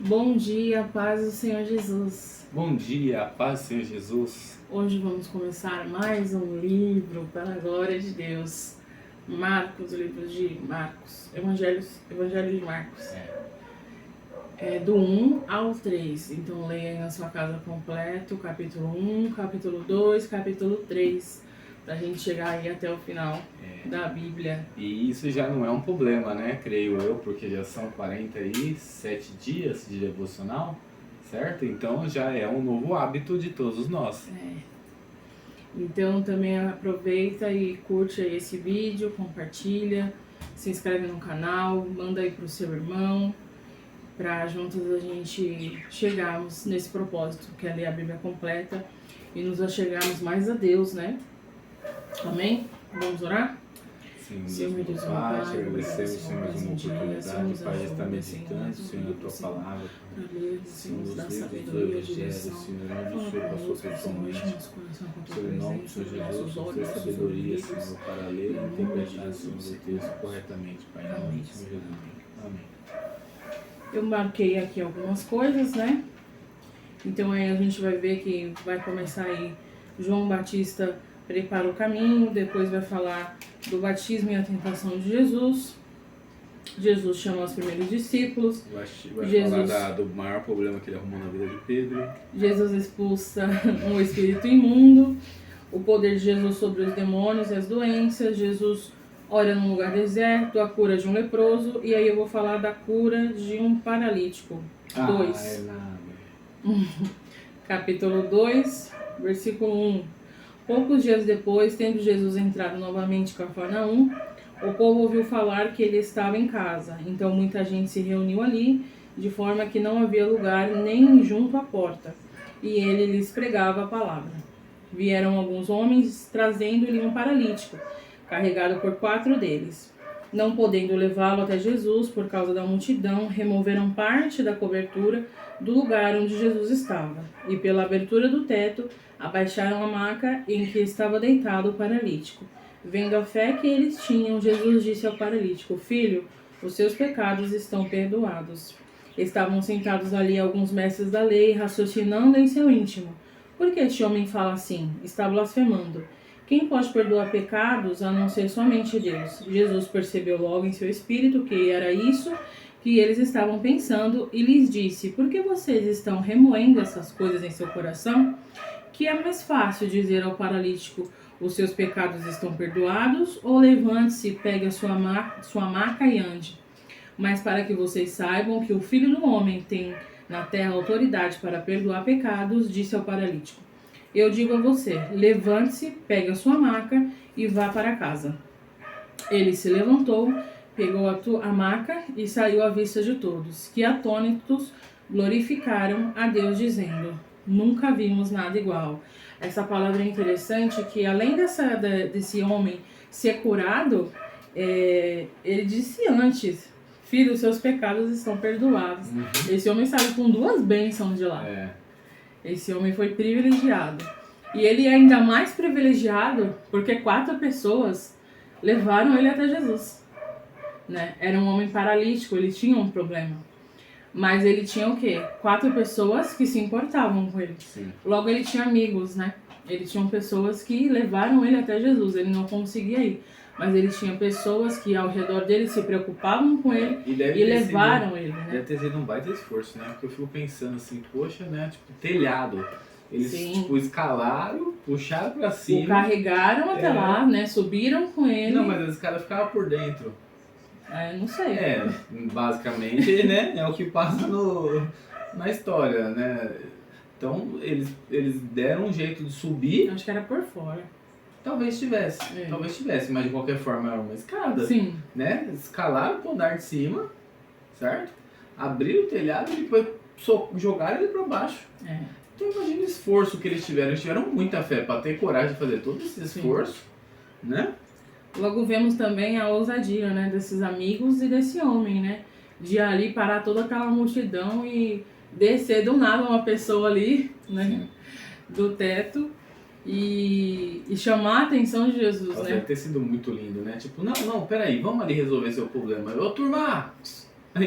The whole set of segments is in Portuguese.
Bom dia, paz do Senhor Jesus. Bom dia, paz do Senhor Jesus. Hoje vamos começar mais um livro, pela glória de Deus. Marcos, o livro de Marcos, Evangelho de Marcos. É do 1 ao 3, então leia aí na sua casa completo, capítulo 1, capítulo 2, capítulo 3, pra gente chegar aí até o final da Bíblia. E isso já não é um problema, né? Creio eu, porque já são 47 dias de devocional, certo? Então já é um novo hábito de todos nós. Então também aproveita e curte aí esse vídeo, compartilha, se inscreve no canal, manda aí pro seu irmão, para juntos a gente chegarmos nesse propósito, que é ler a Bíblia completa e nos achegarmos mais a Deus, né? Amém? Vamos orar? Sim, Senhor, Deus, Deus, Pai, Pai, te agradecemos, Senhor, Senhor, mais mais uma um dia, oportunidade, Senhor, nos Pai, estar ajuda, meditando, Senhor, Senhor, a Tua Senhor, palavra, para ler, Senhor, nos nos dá livros do sabedoria, Evangelho, direção. Senhor, onde o Fala Senhor passou conosco, Senhor, pessoalmente. enche nosso coração com a Tua Senhor, em nome do presença, Senhor abre Jesus, nossos nos olhos, dê nossos sabedoria, ouvidos. Senhor, para ler e Em nome de interpretar, Jesus, Senhor, o texto corretamente, Pai, em nome do Senhor Jesus. Amém. Eu marquei aqui algumas coisas, né? Então aí a gente vai ver que vai começar aí João Batista prepara o caminho, depois vai falar do batismo e a tentação de Jesus. Jesus chama os primeiros discípulos. Vai Jesus, falar do maior problema que ele arrumou na vida de Pedro. Jesus expulsa um espírito imundo. O poder de Jesus sobre os demônios e as doenças. Jesus ora num lugar deserto, a cura de um leproso. E aí eu vou falar da cura de um paralítico. 2. É nada. Capítulo 2, versículo 1. Poucos dias depois, tendo Jesus entrado novamente em Cafarnaum, o povo ouviu falar que ele estava em casa. Então muita gente se reuniu ali, de forma que não havia lugar nem junto à porta. E ele lhes pregava a palavra. Vieram alguns homens trazendo-lhe um paralítico, carregado por 4 deles. Não podendo levá-lo até Jesus por causa da multidão, removeram parte da cobertura do lugar onde Jesus estava, e pela abertura do teto abaixaram a maca em que estava deitado o paralítico. Vendo a fé que eles tinham, Jesus disse ao paralítico: Filho, os seus pecados estão perdoados. Estavam sentados ali alguns mestres da lei, raciocinando em seu íntimo: por que este homem fala assim? Está blasfemando. Quem pode perdoar pecados a não ser somente Deus? Jesus percebeu logo em seu espírito que era isso que eles estavam pensando e lhes disse: por que vocês estão remoendo essas coisas em seu coração? Que é mais fácil dizer ao paralítico: os seus pecados estão perdoados, ou levante-se, pegue a sua maca e ande. Mas para que vocês saibam que o Filho do Homem tem na terra autoridade para perdoar pecados, disse ao paralítico: eu digo a você, levante-se, pegue a sua maca e vá para casa. Ele se levantou, pegou a maca e saiu à vista de todos, que atônitos glorificaram a Deus, dizendo: nunca vimos nada igual. Essa palavra é interessante, que além desse homem ser curado, ele disse antes: filho, seus pecados estão perdoados. Esse homem saiu com 2 bênçãos de lá. Esse homem foi privilegiado. E ele é ainda mais privilegiado porque 4 pessoas levaram ele até Jesus, né? Era um homem paralítico, ele tinha um problema. Mas ele tinha o quê? 4 pessoas que se importavam com ele. Sim. Logo ele tinha amigos, né? Ele tinha pessoas que levaram ele até Jesus. Ele não conseguia ir, mas ele tinha pessoas que ao redor dele se preocupavam com ele e levaram ele, né? Deve ter sido um baita esforço, né? Porque eu fico pensando assim, poxa, né? Tipo, telhado. Eles, tipo, escalaram, puxaram pra cima. O carregaram até lá, né? Subiram com ele. Não, mas os caras ficavam por dentro. Não sei. Basicamente, né? É o que passa na história, né? Então, eles deram um jeito de subir. Acho que era por fora. Talvez tivesse, mas de qualquer forma era uma escada. Sim. Né? Escalaram pro andar de cima, certo? Abriram o telhado e depois jogaram ele pra baixo. Então imagina o esforço que eles tiveram. Eles tiveram muita fé para ter coragem de fazer todo esse esforço, né? Logo vemos também a ousadia, né, desses amigos e desse homem, né? De ali parar toda aquela multidão e descer do nada uma pessoa ali, né? Sim. Do teto e chamar a atenção de Jesus, né? Deve ter sido muito lindo, né? Tipo, não, peraí, vamos ali resolver seu problema. Ô, turma!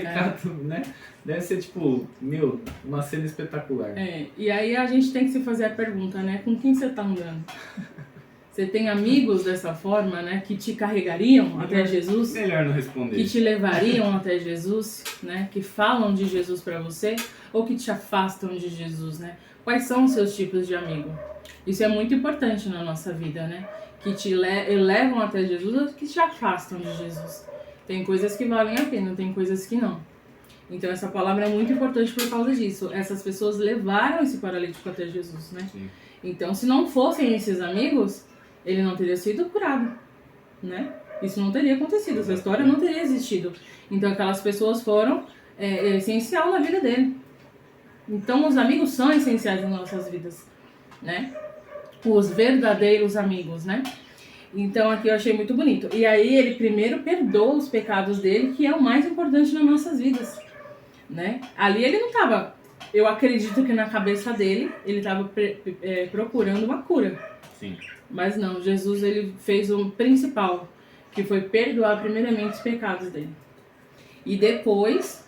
Caricato, né? Deve ser tipo, meu, uma cena espetacular. E aí a gente tem que se fazer a pergunta, né? Com quem você tá andando? Você tem amigos dessa forma, né? Que te carregariam até Jesus? Melhor não responder. Que te levariam até Jesus, né? Que falam de Jesus pra você? Ou que te afastam de Jesus, né? Quais são os seus tipos de amigo? Isso é muito importante na nossa vida, né? Que te levam até Jesus ou que te afastam de Jesus. Tem coisas que valem a pena, tem coisas que não. Então essa palavra é muito importante por causa disso. Essas pessoas levaram esse paralítico até Jesus, né? Sim. Então se não fossem esses amigos, ele não teria sido curado, né? Isso não teria acontecido, essa história não teria existido. Então aquelas pessoas foram essencial na vida dele. Então os amigos são essenciais nas nossas vidas, né? Os verdadeiros amigos, né? Então aqui eu achei muito bonito. E aí ele primeiro perdoa os pecados dele, que é o mais importante nas nossas vidas, né? Ali ele não estava, eu acredito que na cabeça dele, ele estava procurando uma cura. Sim. Mas não, Jesus ele fez o principal, que foi perdoar primeiramente os pecados dele. E depois,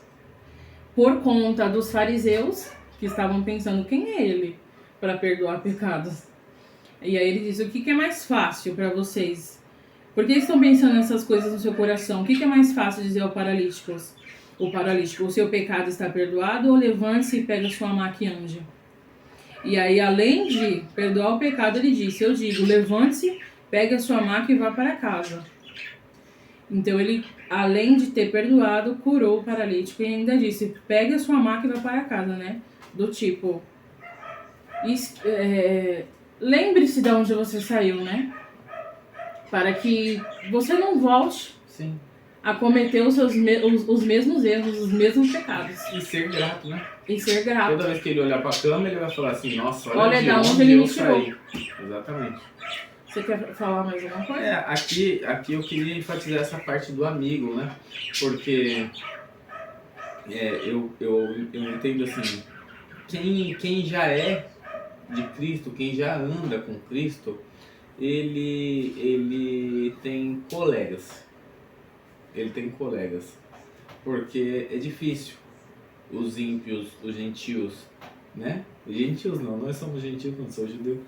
por conta dos fariseus, que estavam pensando quem é ele para perdoar pecados. E aí ele diz, o que é mais fácil para vocês? Por que estão pensando nessas coisas no seu coração? O que é mais fácil dizer ao paralítico? O paralítico, o seu pecado está perdoado, ou levante-se e pega sua maca e ande? E aí, além de perdoar o pecado, ele disse, eu digo, levante-se, pegue a sua maca e vá para casa. Então ele, além de ter perdoado, curou o paralítico e ainda disse, pegue a sua maca e vá para casa, né? Do tipo, lembre-se de onde você saiu, né? Para que você não volte Sim. a cometer os mesmos erros, os mesmos pecados. E ser grato, né? E ser grato. Toda vez que ele olhar para a câmera, ele vai falar assim, nossa, olha de da onde ele eu me tirou. saí. Exatamente. Você quer falar mais alguma coisa? Aqui eu queria enfatizar essa parte do amigo, né? Porque eu entendo assim, quem já é de Cristo, quem já anda com Cristo, ele tem colegas. Ele tem colegas. Porque é difícil os ímpios, os gentios, né? Gentios não, nós somos gentios, não sou judeu.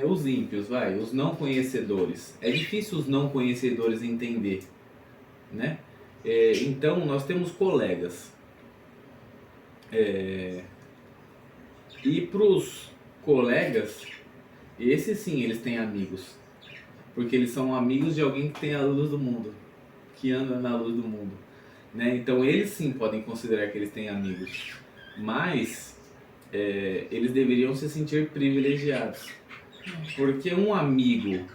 Os ímpios, os não conhecedores. É difícil os não conhecedores entender, né? Então nós temos colegas. E para os colegas, esses sim, eles têm amigos. Porque eles são amigos de alguém que tem a luz do mundo, que anda na luz do mundo, né? Então eles sim podem considerar que eles têm amigos. Mas eles deveriam se sentir privilegiados. Porque um amigo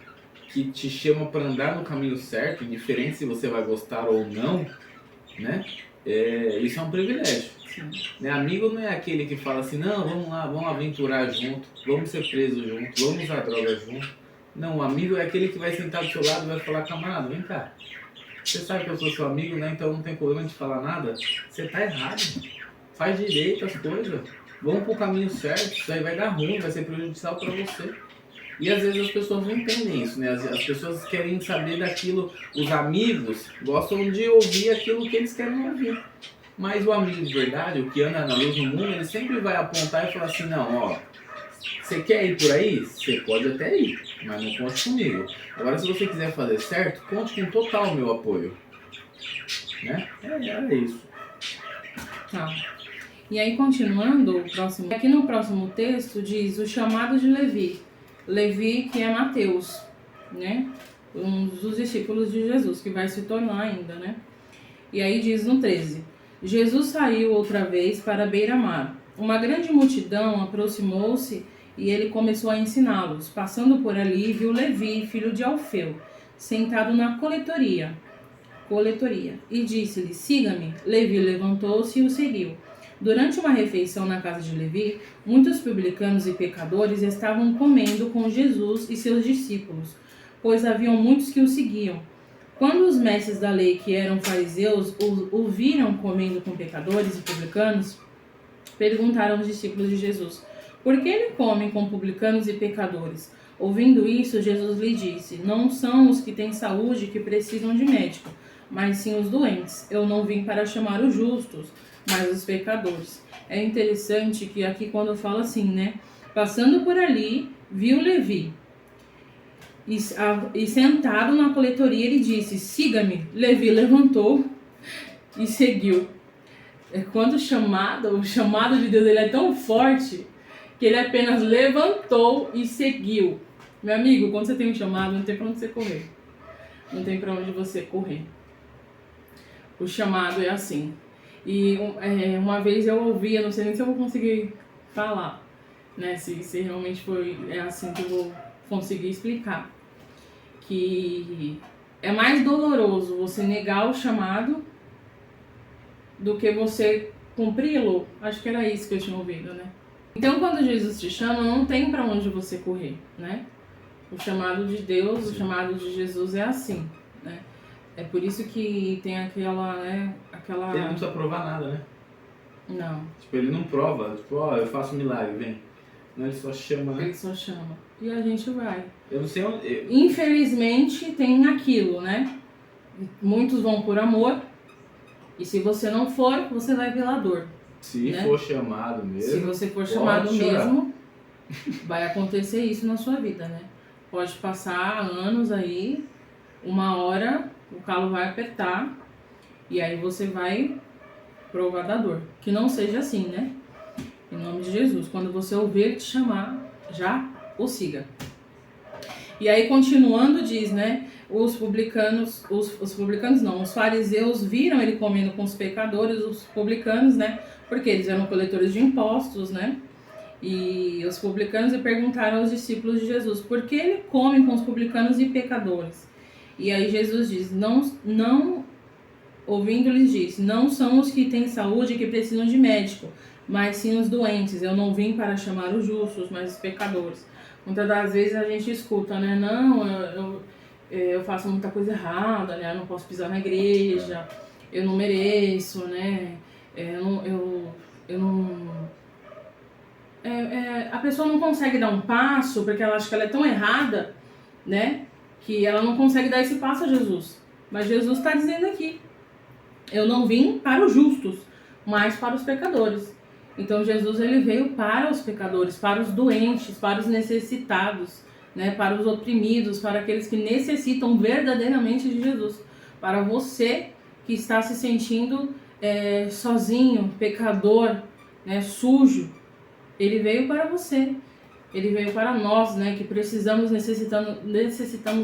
que te chama para andar no caminho certo, indiferente se você vai gostar ou não, né? Isso é um privilégio. Né? Amigo não é aquele que fala assim, não, vamos lá, vamos aventurar junto, vamos ser presos junto, vamos usar droga junto. Não, o amigo é aquele que vai sentar do seu lado e vai falar, camarada, vem cá. Você sabe que eu sou seu amigo, né? Então não tem problema de falar nada. Você tá errado. Faz direito as coisas. Vamos pro caminho certo. Isso aí vai dar ruim, vai ser prejudicial para você. E às vezes as pessoas não entendem isso, né? As pessoas querem saber daquilo. Os amigos gostam de ouvir aquilo que eles querem ouvir. Mas o amigo de verdade, o que anda na luz no mundo, ele sempre vai apontar e falar assim, não, ó, você quer ir por aí? Você pode até ir, mas não conte comigo. Agora, se você quiser fazer certo, conte com total meu apoio. Né? É isso. Tá. E aí, continuando, aqui no próximo texto diz o chamado de Levi. Levi, que é Mateus, né? Um dos discípulos de Jesus, que vai se tornar ainda, né? E aí diz no 13: Jesus saiu outra vez para a beira-mar. Uma grande multidão aproximou-se e ele começou a ensiná-los. Passando por ali, viu Levi, filho de Alfeu, sentado na coletoria, e disse-lhe, siga-me. Levi levantou-se e o seguiu. Durante uma refeição na casa de Levi, muitos publicanos e pecadores estavam comendo com Jesus e seus discípulos, pois haviam muitos que o seguiam. Quando os mestres da lei, que eram fariseus, o viram comendo com pecadores e publicanos, perguntaram aos discípulos de Jesus, por que ele come com publicanos e pecadores? Ouvindo isso, Jesus lhe disse, não são os que têm saúde que precisam de médico, mas sim os doentes. Eu não vim para chamar os justos, mas os pecadores. É interessante que aqui quando fala assim, né? Passando por ali, viu Levi. E sentado na coletoria ele disse, siga-me. Levi levantou e seguiu. Quando o chamado de Deus ele é tão forte que ele apenas levantou e seguiu. Meu amigo, quando você tem um chamado, não tem pra onde você correr. Não tem pra onde você correr. O chamado é assim. E uma vez eu ouvi, eu não sei nem se eu vou conseguir falar, né? Se realmente é assim que eu vou conseguir explicar. Que é mais doloroso você negar o chamado do que você cumpri-lo. Acho que era isso que eu tinha ouvido, né? Então, quando Jesus te chama, não tem pra onde você correr, né? O chamado de Deus, o chamado de Jesus é assim, né? É por isso que tem aquela, né? Ele não precisa provar nada, né? Não. Tipo, ele não prova, tipo, ó, eu faço um milagre, vem. Não, ele só chama, né? Ele só chama. E a gente vai. Eu não sei onde... Infelizmente, tem aquilo, né? Muitos vão por amor. E se você não for, você vai pela dor. Se né? for chamado mesmo... Se você for chamado mesmo, vai acontecer isso na sua vida, né? Pode passar anos aí, uma hora o calo vai apertar e aí você vai provar da dor. Que não seja assim, né? Em nome de Jesus. Quando você ouvir te chamar, já o siga. E aí, continuando, diz, né? Os fariseus viram ele comendo com os pecadores, os publicanos, né? Porque eles eram coletores de impostos, né? E os publicanos perguntaram aos discípulos de Jesus, por que ele come com os publicanos e pecadores? E aí Jesus diz, ouvindo-lhes diz, não são os que têm saúde que precisam de médico, mas sim os doentes. Eu não vim para chamar os justos, mas os pecadores. Muitas das vezes a gente escuta, né? Não, eu faço muita coisa errada, né? Eu não posso pisar na igreja, eu não mereço, né? A pessoa não consegue dar um passo porque ela acha que ela é tão errada, né? Que ela não consegue dar esse passo a Jesus. Mas Jesus está dizendo aqui, eu não vim para os justos, mas para os pecadores. Então Jesus ele veio para os pecadores, para os doentes, para os necessitados, né? Para os oprimidos, para aqueles que necessitam verdadeiramente de Jesus. Para você que está se sentindo sozinho, pecador, né? Sujo. Ele veio para você. Ele veio para nós, né? Que necessitamos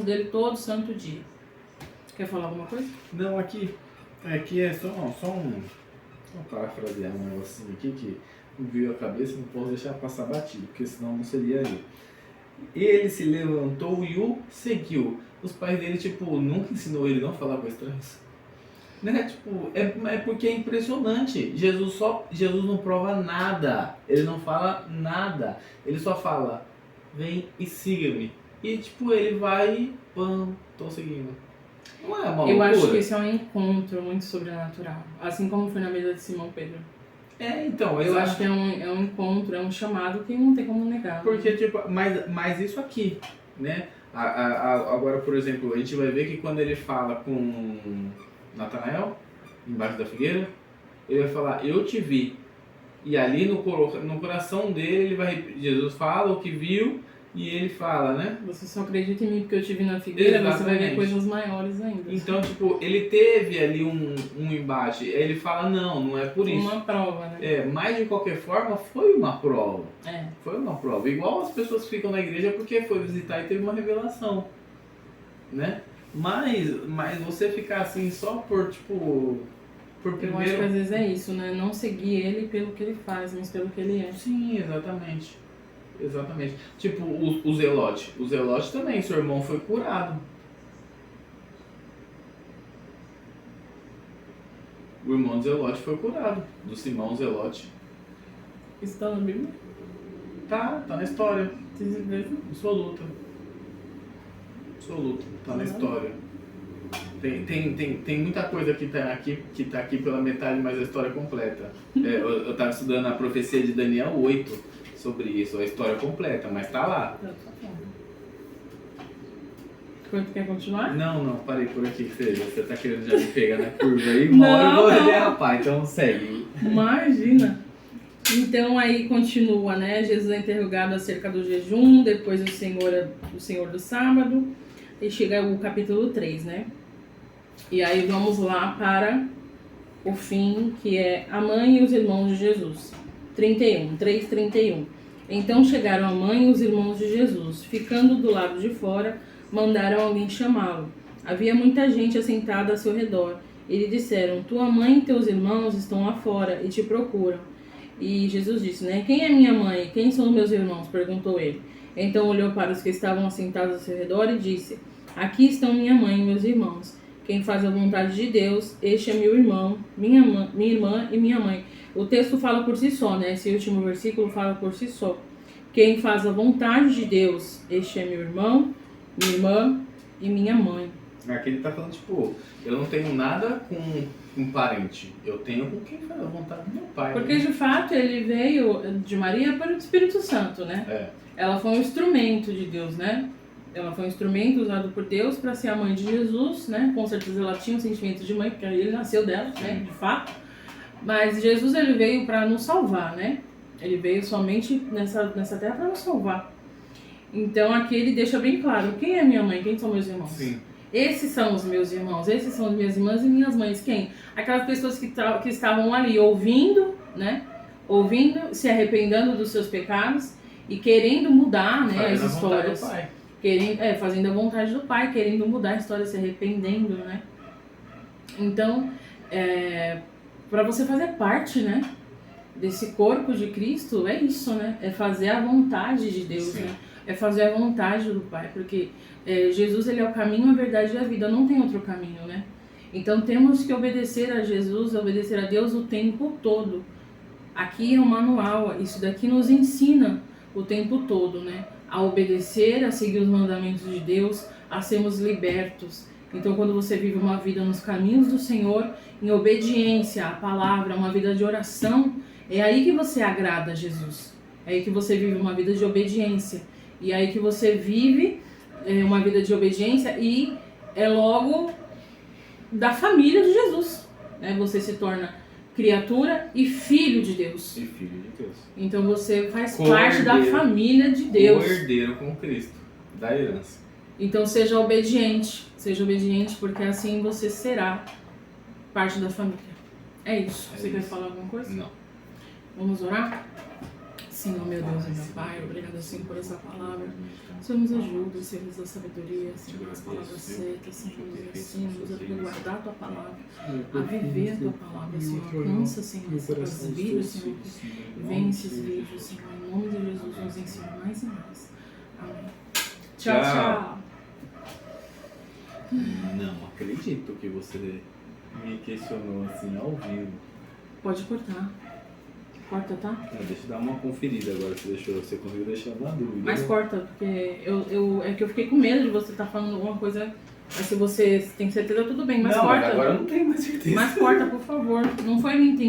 dele todo santo dia. Quer falar alguma coisa? Não, aqui é só vou parafrasear um negocinho aqui que me veio a cabeça, não posso deixar passar batido, porque senão não seria ele. Ele se levantou e o seguiu. Os pais dele, tipo, nunca ensinou ele não falar com estranhos. Né? Tipo, é porque é impressionante. Jesus não prova nada. Ele não fala nada. Ele só fala, vem e siga-me. E tipo, ele vai e pam, tô seguindo. Não é uma loucura? Eu acho que esse é um encontro muito sobrenatural. Assim como foi na mesa de Simão Pedro. Então, eu acho que é um encontro, é um chamado que não tem como negar. Porque, tipo, mas isso aqui, né? Agora, por exemplo, a gente vai ver que quando ele fala com Natanael, embaixo da figueira, ele vai falar, eu te vi. E ali no coração dele, Jesus fala o que viu e ele fala, né? Você só acredita em mim porque eu te vi na figueira, Exatamente. Você vai ver coisas maiores ainda. Então, tipo, ele teve ali um embate. Ele fala, não é por isso. Uma prova, né? Mas de qualquer forma, foi uma prova. Foi uma prova. Igual as pessoas que ficam na igreja porque foi visitar e teve uma revelação, né? Mas você ficar assim só por, tipo... Eu acho que às vezes é isso, né? Não seguir ele pelo que ele faz, mas pelo que ele é. Sim, exatamente. Exatamente. Tipo, o Zelote. O Zelote também, seu irmão foi curado. O irmão do Zelote foi curado. Do Simão Zelote. Isso tá na Bíblia? Tá na história. Tem certeza? Absoluta. Tá na história. Tem muita coisa que tá aqui pela metade, mas a história completa. Eu tava estudando a profecia de Daniel 8 sobre isso, a história completa, mas tá lá. Quer continuar? Não, parei por aqui. Você tá querendo já me pegar na curva aí? Uma hora eu vou derrapar, então segue. Imagina. Então aí continua, né? Jesus é interrogado acerca do jejum, depois o Senhor do sábado, e chega o capítulo 3, né? E aí vamos lá para o fim, que é a mãe e os irmãos de Jesus. 3:31. Então chegaram a mãe e os irmãos de Jesus. Ficando do lado de fora, mandaram alguém chamá-lo. Havia muita gente assentada a seu redor. E lhe disseram: tua mãe e teus irmãos estão lá fora e te procuram. E Jesus disse, né? Quem é minha mãe? Quem são meus irmãos? Perguntou ele. Então olhou para os que estavam assentados a seu redor e disse: aqui estão minha mãe e meus irmãos. Quem faz a vontade de Deus, este é meu irmão, minha irmã e minha mãe. O texto fala por si só, né? Esse último versículo fala por si só. Quem faz a vontade de Deus, este é meu irmão, minha irmã e minha mãe. Aqui ele tá falando, tipo, eu não tenho nada com um parente, eu tenho com quem faz a vontade do meu pai. Porque né? de fato ele veio de Maria para o Espírito Santo, né? É. Ela foi um instrumento de Deus, né? Ela foi um instrumento usado por Deus para ser a mãe de Jesus, né? Com certeza ela tinha um sentimento de mãe, porque ele nasceu dela, né? De fato. Mas Jesus ele veio para nos salvar, né? Ele veio somente nessa terra para nos salvar. Então aqui ele deixa bem claro: quem é minha mãe? Quem são meus irmãos? Sim. Esses são os meus irmãos, esses são as minhas irmãs e minhas mães. Quem? Aquelas pessoas que estavam ali ouvindo, né? Ouvindo, se arrependendo dos seus pecados e querendo mudar, né? As histórias. Fazendo a vontade do Pai, querendo mudar a história, se arrependendo, né? Então, para você fazer parte, né? Desse corpo de Cristo, é isso, né? É fazer a vontade de Deus, Sim. né? É fazer a vontade do Pai, porque Jesus ele é o caminho, a verdade e a vida, não tem outro caminho, né? Então temos que obedecer a Jesus, obedecer a Deus o tempo todo. Aqui é um manual, isso daqui nos ensina o tempo todo, né? A obedecer, a seguir os mandamentos de Deus, a sermos libertos. Então quando você vive uma vida nos caminhos do Senhor, em obediência à palavra, uma vida de oração, é aí que você agrada a Jesus. É aí que você vive uma vida de obediência. E é aí que você vive uma vida de obediência e é logo da família de Jesus, né? Você se torna criatura e filho de Deus. E filho de Deus. Então você faz parte da família de Deus. Co-herdeiro com Cristo, da herança. Então seja obediente porque assim você será parte da família. É isso. Você quer falar alguma coisa? Não. Vamos orar? Senhor, meu Deus e meu Pai, obrigado, Senhor, por essa palavra. Senhor, nos ajuda, Senhor, nos dá sabedoria, Senhor, as palavras certas, Senhor, nos ensina, nos ajuda a guardar a Tua palavra, a viver a Tua palavra, Senhor. Alcança, Senhor, essas vidas, Senhor, e vem esses vídeos, Senhor, em nome de Jesus, nos ensina mais e mais. Amém. Tchau. Não acredito que você me questionou assim ao vivo. Pode cortar. Corta, tá? Deixa eu dar uma conferida agora, você conseguiu deixar uma dúvida. Mas corta, porque é que eu fiquei com medo de você estar falando alguma coisa, mas se você tem certeza, tudo bem, mas não, corta. Agora eu não tenho mais certeza. Mas corta, por favor. Não foi minha intenção.